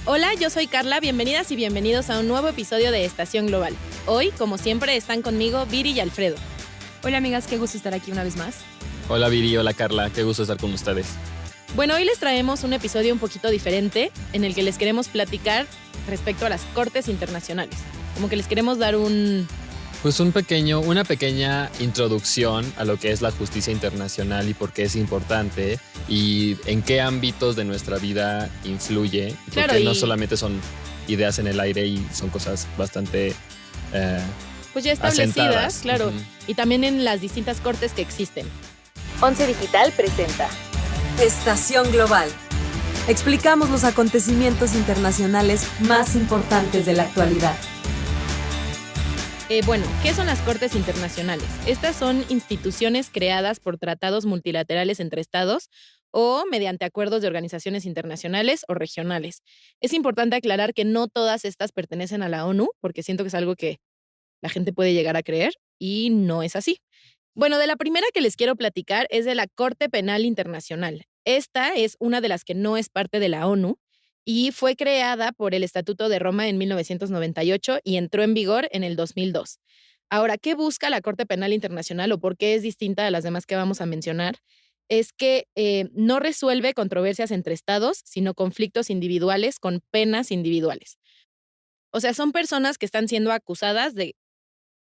Hola, yo soy Carla, bienvenidas y bienvenidos a un nuevo episodio de Estación Global. Hoy, como siempre, están conmigo Viri y Alfredo. Hola amigas, qué gusto estar aquí una vez más. Hola Viri, hola Carla, qué gusto estar con ustedes. Bueno, hoy les traemos un episodio un poquito diferente en el que les queremos platicar respecto a las cortes internacionales. Como que les queremos dar una pequeña introducción a lo que es la justicia internacional y por qué es importante y en qué ámbitos de nuestra vida influye. Claro, porque no solamente son ideas en el aire y son cosas bastante pues ya establecidas, asentadas. claro, Uh-huh. y también en las distintas cortes que existen. Once Digital presenta Estación Global. Explicamos los acontecimientos internacionales más importantes de la actualidad. Bueno, ¿qué son las cortes internacionales? Estas son instituciones creadas por tratados multilaterales entre estados o mediante acuerdos de organizaciones internacionales o regionales. Es importante aclarar que no todas estas pertenecen a la ONU, porque siento que es algo que la gente puede llegar a creer y no es así. Bueno, de la primera que les quiero platicar es de la Corte Penal Internacional. Esta es una de las que no es parte de la ONU y fue creada por el Estatuto de Roma en 1998 y entró en vigor en el 2002. Ahora, ¿qué busca la Corte Penal Internacional o por qué es distinta a las demás que vamos a mencionar? Es que no resuelve controversias entre estados, sino conflictos individuales con penas individuales. O sea, son personas que están siendo acusadas de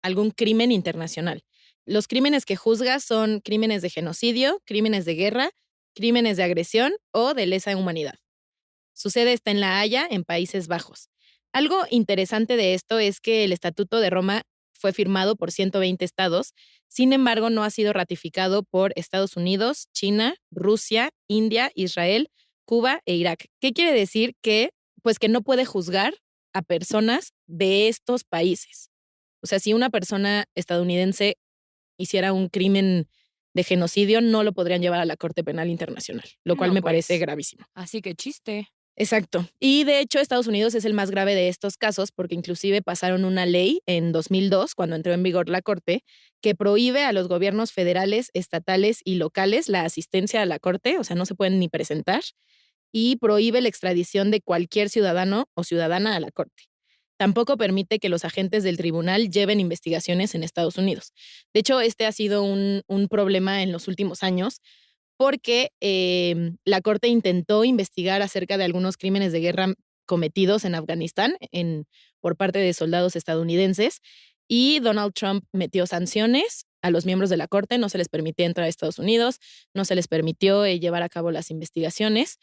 algún crimen internacional. Los crímenes que juzga son crímenes de genocidio, crímenes de guerra, crímenes de agresión o de lesa humanidad. Su sede está en La Haya, en Países Bajos. Algo interesante de esto es que el Estatuto de Roma fue firmado por 120 estados, sin embargo no ha sido ratificado por Estados Unidos, China, Rusia, India, Israel, Cuba e Irak. ¿Qué quiere decir? Pues que no puede juzgar a personas de estos países. O sea, si una persona estadounidense hiciera un crimen de genocidio, no lo podrían llevar a la Corte Penal Internacional, lo cual No, me pues. parece gravísimo. Así que chiste. Exacto. Y de hecho, Estados Unidos es el más grave de estos casos porque inclusive pasaron una ley en 2002, cuando entró en vigor la Corte, que prohíbe a los gobiernos federales, estatales y locales la asistencia a la Corte, o sea, no se pueden ni presentar, y prohíbe la extradición de cualquier ciudadano o ciudadana a la Corte. Tampoco permite que los agentes del tribunal lleven investigaciones en Estados Unidos. De hecho, este ha sido un problema en los últimos años porque la Corte intentó investigar acerca de algunos crímenes de guerra cometidos en Afganistán por parte de soldados estadounidenses y Donald Trump metió sanciones a los miembros de la Corte, no se les permitía entrar a Estados Unidos, no se les permitió llevar a cabo las investigaciones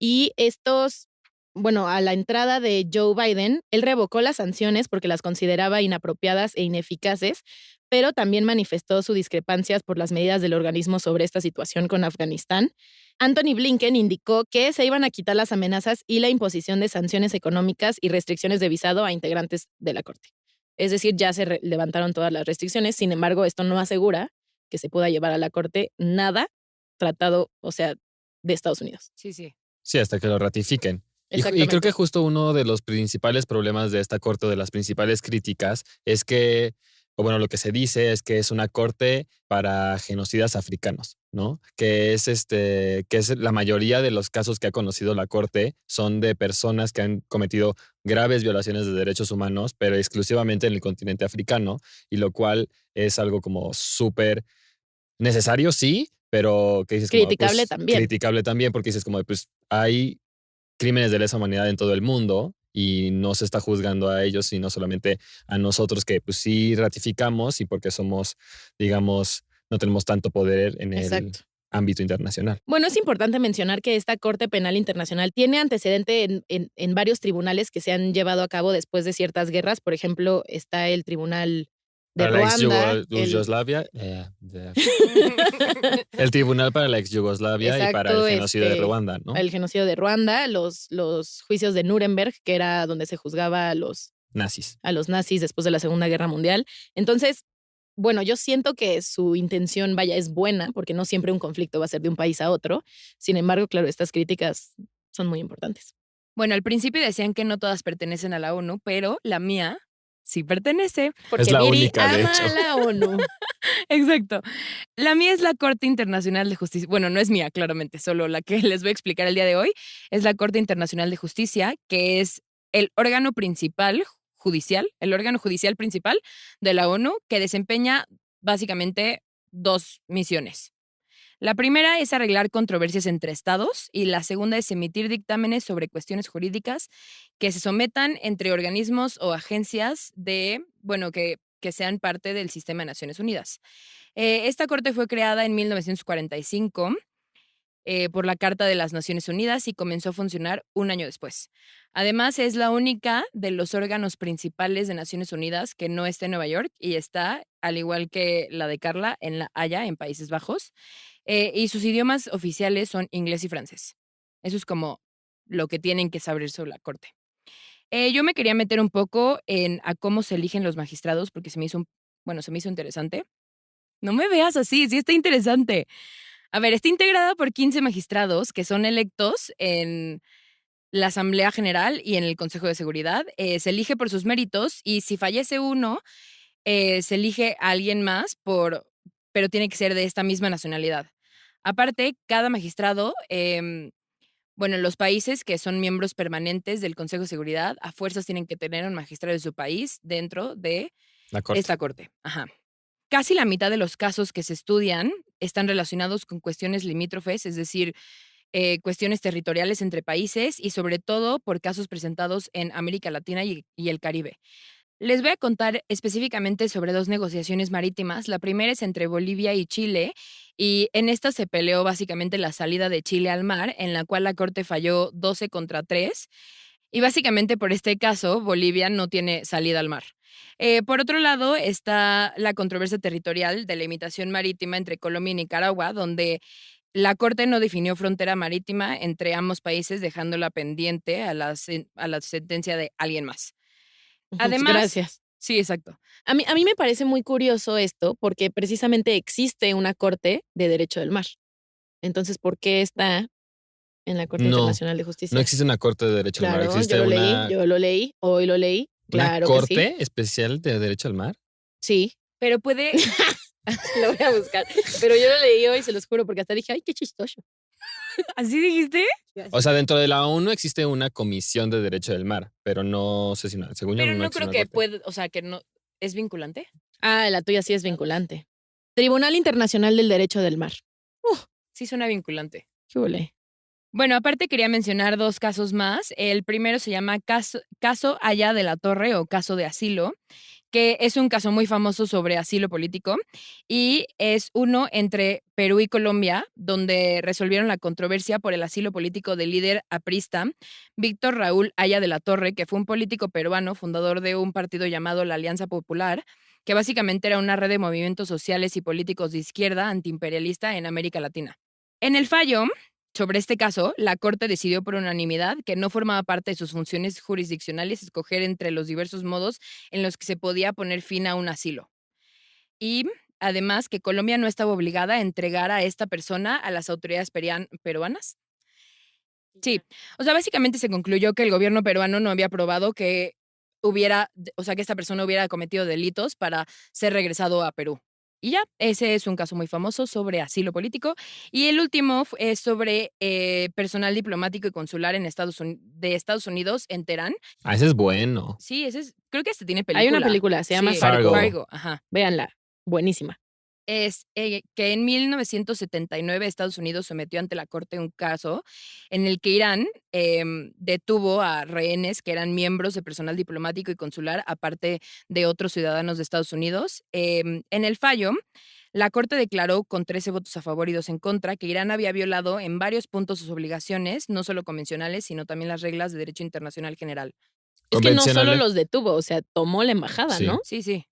y a la entrada de Joe Biden, él revocó las sanciones porque las consideraba inapropiadas e ineficaces, pero también manifestó sus discrepancias por las medidas del organismo sobre esta situación con Afganistán. Anthony Blinken indicó que se iban a quitar las amenazas y la imposición de sanciones económicas y restricciones de visado a integrantes de la Corte. Es decir, ya se levantaron todas las restricciones, sin embargo, esto no asegura que se pueda llevar a la Corte nada tratado, o sea, de Estados Unidos. Sí. Sí, hasta que lo ratifiquen. Y creo que justo uno de los principales problemas de esta corte, o de las principales críticas, es que, lo que se dice es que es una corte para genocidas africanos, ¿no? Que es la mayoría de los casos que ha conocido la corte son de personas que han cometido graves violaciones de derechos humanos, pero exclusivamente en el continente africano, y lo cual es algo como súper necesario, sí, pero que dices criticable también. Criticable también, porque dices pues hay crímenes de lesa humanidad en todo el mundo y no se está juzgando a ellos, sino solamente a nosotros que pues sí ratificamos y porque somos, digamos, no tenemos tanto poder en el ámbito internacional. Bueno, es importante mencionar que esta Corte Penal Internacional tiene antecedente en varios tribunales que se han llevado a cabo después de ciertas guerras. Por ejemplo, está el Tribunal de Ruanda. Yugoslavia. El Tribunal para la ex Yugoslavia y para el genocidio de Ruanda, ¿no? El genocidio de Ruanda, los juicios de Nuremberg, que era donde se juzgaba a los nazis. A los nazis después de la Segunda Guerra Mundial. Entonces, yo siento que su intención, es buena, porque no siempre un conflicto va a ser de un país a otro. Sin embargo, claro, estas críticas son muy importantes. Bueno, al principio decían que no todas pertenecen a la ONU, pero la mía sí pertenece. Porque Es la Viri única, de ama hecho. a la ONU. Exacto. La mía es la Corte Internacional de Justicia. Bueno, no es mía, claramente, solo la que les voy a explicar el día de hoy. Es la Corte Internacional de Justicia, que es el órgano principal judicial, el órgano judicial principal de la ONU, que desempeña básicamente dos misiones. La primera es arreglar controversias entre estados y la segunda es emitir dictámenes sobre cuestiones jurídicas que se sometan entre organismos o agencias que sean parte del sistema de Naciones Unidas. Esta corte fue creada en 1945 por la Carta de las Naciones Unidas y comenzó a funcionar un año después. Además, es la única de los órganos principales de Naciones Unidas que no está en Nueva York y está, al igual que la de Carla, en La Haya, en Países Bajos. Y sus idiomas oficiales son inglés y francés. Eso es como lo que tienen que saber sobre la Corte. Yo me quería meter un poco a cómo se eligen los magistrados porque se me hizo interesante. No me veas así, sí está interesante. A ver, está integrada por 15 magistrados que son electos en la Asamblea General y en el Consejo de Seguridad. Se elige por sus méritos y si fallece uno, se elige a alguien más pero tiene que ser de esta misma nacionalidad. Aparte, cada magistrado, los países que son miembros permanentes del Consejo de Seguridad, a fuerzas tienen que tener un magistrado de su país dentro de La corte. esta corte. Ajá. Casi la mitad de los casos que se estudian están relacionados con cuestiones limítrofes, es decir, cuestiones territoriales entre países y sobre todo por casos presentados en América Latina y el Caribe. Les voy a contar específicamente sobre dos negociaciones marítimas. La primera es entre Bolivia y Chile y en esta se peleó básicamente la salida de Chile al mar, en la cual la Corte falló 12-3 y básicamente por este caso Bolivia no tiene salida al mar. Por otro lado está la controversia territorial de la limitación marítima entre Colombia y Nicaragua, donde la Corte no definió frontera marítima entre ambos países, dejándola pendiente a la sentencia de alguien más. Además, Gracias. sí, exacto. A mí me parece muy curioso esto porque precisamente existe una corte de derecho del mar. Entonces, ¿por qué está en la Corte No, Internacional de Justicia? No existe una corte de derecho al mar. Claro, Existe yo lo leí, hoy lo leí. Claro ¿una que sí. corte especial de derecho al mar? Sí, Pero puede, lo voy a buscar. Pero yo lo leí hoy, se los juro, porque hasta dije, ay, qué chistoso. ¿así dijiste? O sea, dentro de la ONU existe una comisión de derecho del mar, pero no sé si según yo Pero no no existe creo una que corte. puede, o sea, que no, ¿es vinculante? Ah, la tuya sí es vinculante. Tribunal Internacional del Derecho del Mar. Sí suena vinculante. ¿Qué huele? Bueno, aparte quería mencionar dos casos más. El primero se llama caso Haya de la Torre o caso de asilo, que es un caso muy famoso sobre asilo político y es uno entre Perú y Colombia, donde resolvieron la controversia por el asilo político del líder aprista Víctor Raúl Haya de la Torre, que fue un político peruano, fundador de un partido llamado la Alianza Popular, que básicamente era una red de movimientos sociales y políticos de izquierda antiimperialista en América Latina. En el fallo sobre este caso, la Corte decidió por unanimidad que no formaba parte de sus funciones jurisdiccionales escoger entre los diversos modos en los que se podía poner fin a un asilo. Y además que Colombia no estaba obligada a entregar a esta persona a las autoridades peruanas. Sí, o sea, básicamente se concluyó que el gobierno peruano no había probado que que esta persona hubiera cometido delitos para ser regresado a Perú. Y ya, ese es un caso muy famoso sobre asilo político. Y el último es sobre personal diplomático y consular de Estados Unidos en Teherán. Ah, ese es bueno. Sí, creo que este tiene película. Hay una película, se llama Sí, Fargo. Ajá. Véanla, buenísima. Es que en 1979 Estados Unidos sometió ante la Corte un caso en el que Irán detuvo a rehenes que eran miembros de personal diplomático y consular, aparte de otros ciudadanos de Estados Unidos. En el fallo, la Corte declaró con 13 votos a favor y 2 en contra que Irán había violado en varios puntos sus obligaciones, no solo convencionales, sino también las reglas de derecho internacional general. Es que no solo Convencionales. los detuvo, o sea, tomó la embajada, Sí. ¿no? Sí, sí.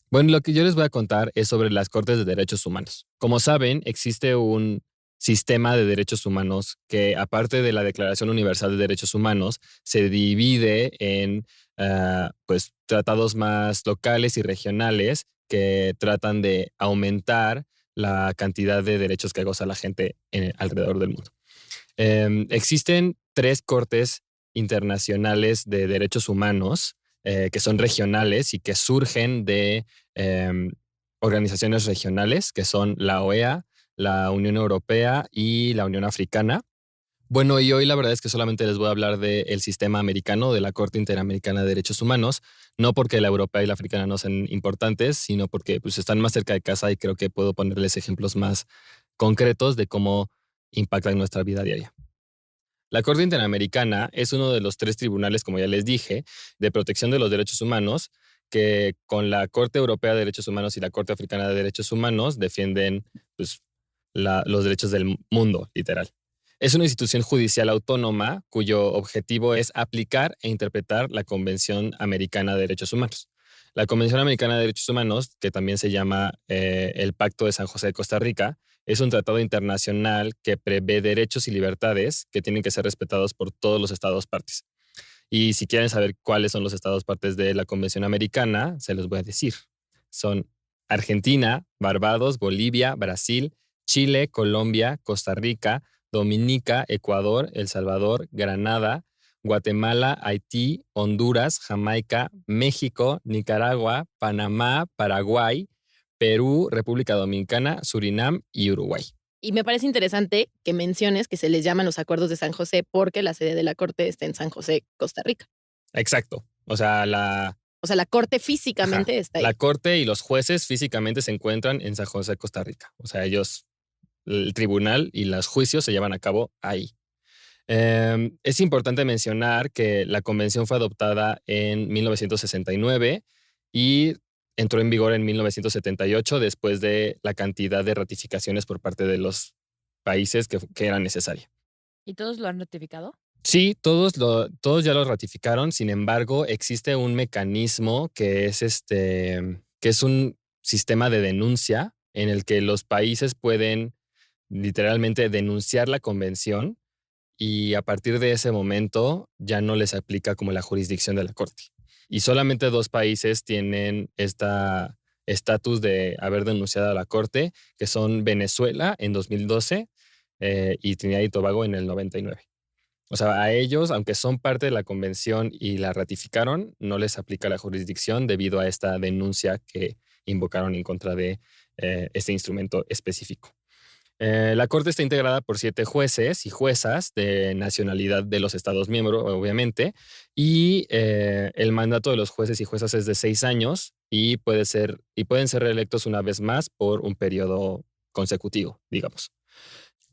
Bueno, lo que yo les voy a contar es sobre las Cortes de Derechos Humanos. Como saben, existe un sistema de derechos humanos que, aparte de la Declaración Universal de Derechos Humanos, se divide en tratados más locales y regionales que tratan de aumentar la cantidad de derechos que goza la gente alrededor del mundo. Existen 3 cortes internacionales de derechos humanos que son regionales y que surgen de organizaciones regionales, que son la OEA, la Unión Europea y la Unión Africana. Bueno, y hoy la verdad es que solamente les voy a hablar del sistema americano, de la Corte Interamericana de Derechos Humanos, no porque la europea y la africana no sean importantes, sino porque pues, están más cerca de casa y creo que puedo ponerles ejemplos más concretos de cómo impactan nuestra vida diaria. La Corte Interamericana es uno de los 3 tribunales, como ya les dije, de protección de los derechos humanos, que con la Corte Europea de Derechos Humanos y la Corte Africana de Derechos Humanos defienden pues, los derechos del mundo, literal. Es una institución judicial autónoma cuyo objetivo es aplicar e interpretar la Convención Americana de Derechos Humanos. La Convención Americana de Derechos Humanos, que también se llama el Pacto de San José de Costa Rica, es un tratado internacional que prevé derechos y libertades que tienen que ser respetados por todos los estados partes. Y si quieren saber cuáles son los estados partes de la Convención Americana, se los voy a decir. Son Argentina, Barbados, Bolivia, Brasil, Chile, Colombia, Costa Rica, Dominica, Ecuador, El Salvador, Granada, Guatemala, Haití, Honduras, Jamaica, México, Nicaragua, Panamá, Paraguay, Perú, República Dominicana, Surinam y Uruguay. Y me parece interesante que menciones que se les llaman los acuerdos de San José porque la sede de la Corte está en San José, Costa Rica. Exacto. O sea, la Corte físicamente está ahí. La Corte y los jueces físicamente se encuentran en San José, Costa Rica. O sea, el tribunal y los juicios se llevan a cabo ahí. Es importante mencionar que la convención fue adoptada en 1969 y entró en vigor en 1978 después de la cantidad de ratificaciones por parte de los países que era necesaria. ¿Y todos lo han ratificado? Sí, todos ya lo ratificaron. Sin embargo, existe un mecanismo que es un sistema de denuncia en el que los países pueden literalmente denunciar la convención y a partir de ese momento ya no les aplica como la jurisdicción de la Corte. Y solamente 2 países tienen esta estatus de haber denunciado a la Corte, que son Venezuela en 2012 y Trinidad y Tobago en el 99. O sea, a ellos, aunque son parte de la convención y la ratificaron, no les aplica la jurisdicción debido a esta denuncia que invocaron en contra de este instrumento específico. La Corte está integrada por 7 jueces y juezas de nacionalidad de los Estados miembros, obviamente, y el mandato de los jueces y juezas es de 6 años y pueden ser reelectos una vez más por un periodo consecutivo, digamos.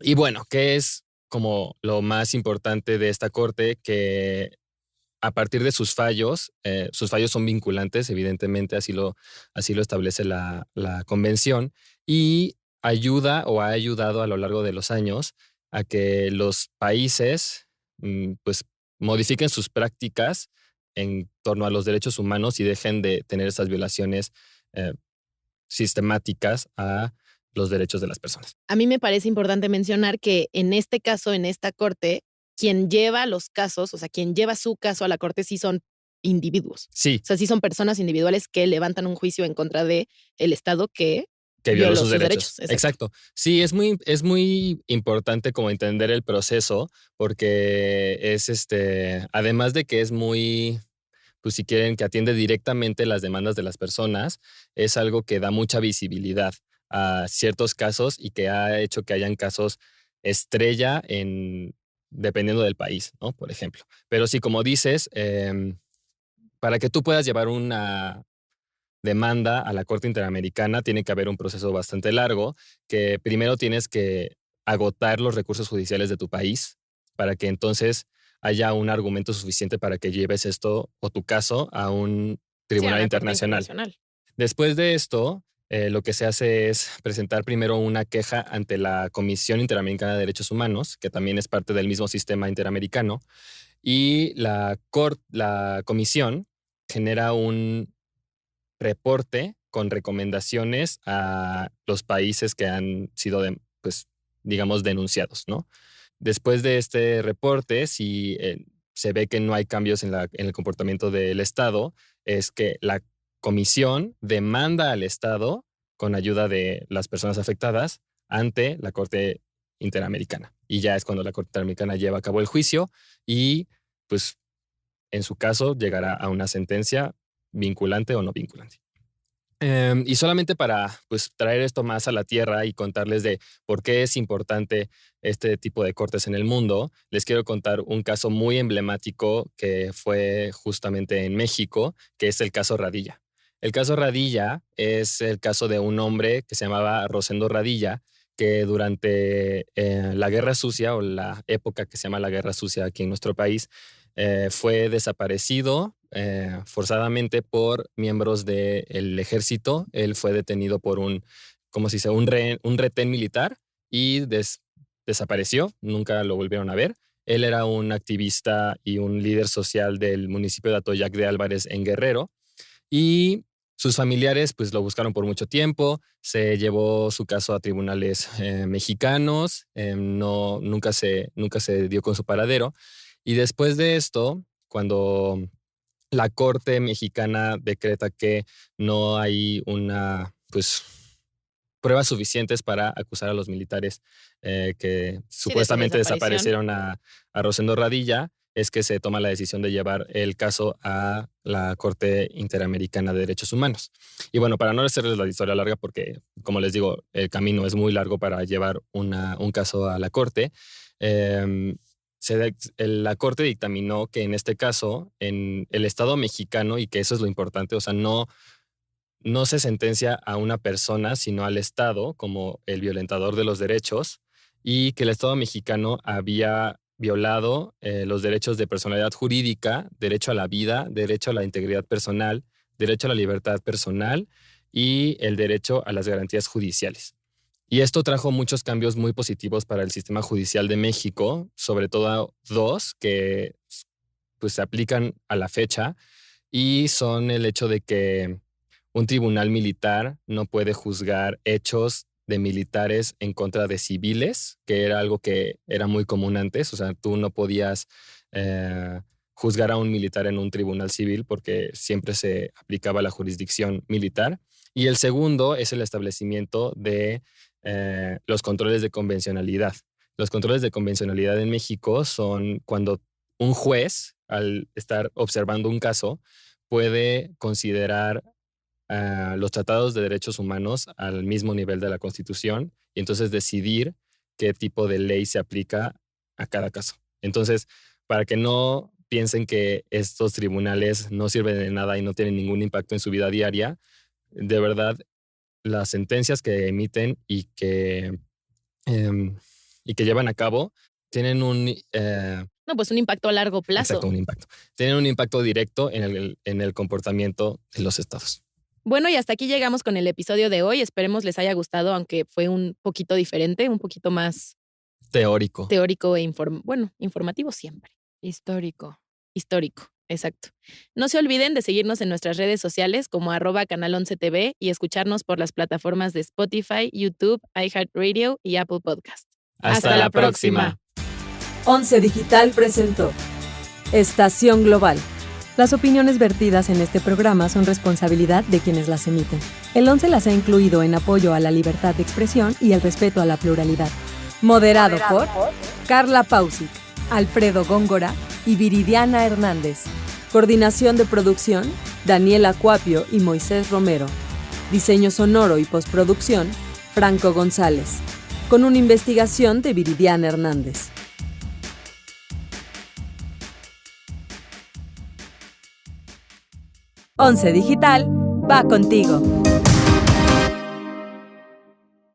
Y bueno, ¿qué es como lo más importante de esta Corte? Que a partir de sus fallos son vinculantes, evidentemente, así lo establece la convención, y ayuda o ha ayudado a lo largo de los años a que los países pues modifiquen sus prácticas en torno a los derechos humanos y dejen de tener estas violaciones sistemáticas a los derechos de las personas. A mí me parece importante mencionar que en este caso, en esta Corte, quien lleva los casos, o sea, quien lleva su caso a la Corte sí son individuos. Sí. O sea, sí son personas individuales que levantan un juicio en contra de el Estado que violó sus derechos. Exacto. Sí, es muy importante como entender el proceso porque es además de que es muy, pues si quieren, que atiende directamente las demandas de las personas, es algo que da mucha visibilidad a ciertos casos y que ha hecho que hayan casos estrella dependiendo del país, ¿no? Por ejemplo. Pero sí, como dices, para que tú puedas llevar una demanda a la Corte Interamericana tiene que haber un proceso bastante largo, que primero tienes que agotar los recursos judiciales de tu país para que entonces haya un argumento suficiente para que lleves esto o tu caso a un tribunal internacional. Después de esto, lo que se hace es presentar primero una queja ante la Comisión Interamericana de Derechos Humanos, que también es parte del mismo sistema interamericano, y la comisión genera un reporte con recomendaciones a los países que han sido, pues, digamos, denunciados, ¿no? Después de este reporte, si se ve que no hay cambios en el comportamiento del Estado, es que la comisión demanda al Estado con ayuda de las personas afectadas ante la Corte Interamericana. Y ya es cuando la Corte Interamericana lleva a cabo el juicio y, pues, en su caso, llegará a una sentencia vinculante o no vinculante. Y solamente para pues, traer esto más a la tierra y contarles de por qué es importante este tipo de cortes en el mundo, les quiero contar un caso muy emblemático que fue justamente en México, que es el caso Radilla. El caso Radilla es el caso de un hombre que se llamaba Rosendo Radilla, que durante la Guerra Sucia, o la época que se llama la Guerra Sucia aquí en nuestro país, fue desaparecido forzadamente por miembros del ejército. Él fue detenido por ¿cómo se dice? Un retén militar y desapareció. Nunca lo volvieron a ver. Él era un activista y un líder social del municipio de Atoyac de Álvarez en Guerrero, y sus familiares pues lo buscaron por mucho tiempo. Se llevó su caso a tribunales mexicanos. Nunca se dio con su paradero. Y después de esto, cuando la Corte mexicana decreta que no hay pruebas suficientes para acusar a los militares que supuestamente desaparecieron a Rosendo Radilla, es que se toma la decisión de llevar el caso a la Corte Interamericana de Derechos Humanos. Y bueno, para no hacerles la historia larga, porque como les digo, el camino es muy largo para llevar un caso a la Corte, la Corte dictaminó que en este caso, en el Estado mexicano, y que eso es lo importante, o sea, no se sentencia a una persona, sino al Estado como el violentador de los derechos, y que el Estado mexicano había violado los derechos de personalidad jurídica, derecho a la vida, derecho a la integridad personal, derecho a la libertad personal y el derecho a las garantías judiciales. Y esto trajo muchos cambios muy positivos para el sistema judicial de México, sobre todo dos que pues, se aplican a la fecha, y son el hecho de que un tribunal militar no puede juzgar hechos de militares en contra de civiles, que era algo que era muy común antes. O sea, tú no podías juzgar a un militar en un tribunal civil porque siempre se aplicaba la jurisdicción militar. Y el segundo es el establecimiento de los controles de convencionalidad. Los controles de convencionalidad en México son cuando un juez, al estar observando un caso, puede considerar los tratados de derechos humanos al mismo nivel de la Constitución y entonces decidir qué tipo de ley se aplica a cada caso. Entonces, para que no piensen que estos tribunales no sirven de nada y no tienen ningún impacto en su vida diaria, de verdad, las sentencias que emiten y que llevan a cabo tienen un impacto a largo plazo. Exacto, un impacto. Tienen un impacto directo en el comportamiento de los estados. Bueno, y hasta aquí llegamos con el episodio de hoy. Esperemos les haya gustado, aunque fue un poquito diferente, un poquito más teórico e informativo siempre. Histórico, exacto. No se olviden de seguirnos en nuestras redes sociales como @canal11tv y escucharnos por las plataformas de Spotify, YouTube, iHeartRadio y Apple Podcast. Hasta la próxima. 11 Digital presentó Estación Global. Las opiniones vertidas en este programa son responsabilidad de quienes las emiten. El 11 las ha incluido en apoyo a la libertad de expresión y el respeto a la pluralidad. Moderado por Carla Pausic, Alfredo Góngora y Viridiana Hernández. Coordinación de producción, Daniela Cuapio y Moisés Romero. Diseño sonoro y postproducción, Franco González. Con una investigación de Viridiana Hernández. 11 Digital va contigo.